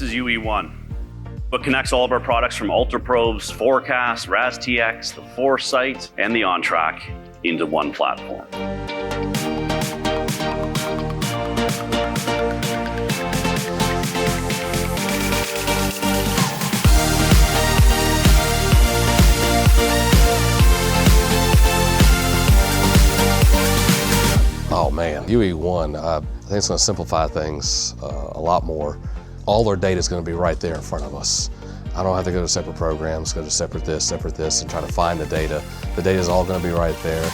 This is UE1. What connects all of our products from UltraProbes, Forecast, RAS-TX, the Foresight, and the OnTrack into one platform. Oh man, UE1, I think it's going to simplify things a lot more. All our data is going to be right there in front of us. I don't have to go to separate programs, go to separate this, and try to find the data. The data is all going to be right there.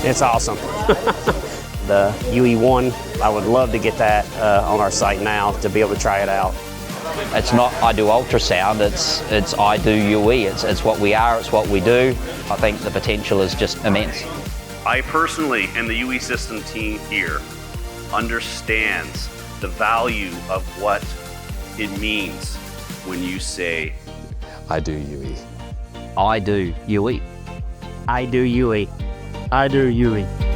It's awesome. The UE1, I would love to get that on our site now to be able to try it out. It's not I do ultrasound, it's I do UE. It's what we are, it's what we do. I think the potential is just immense. I personally, and the UE system team here, understands the value of what it means when you say, I do UE. I do UE. I do UE. I do UE.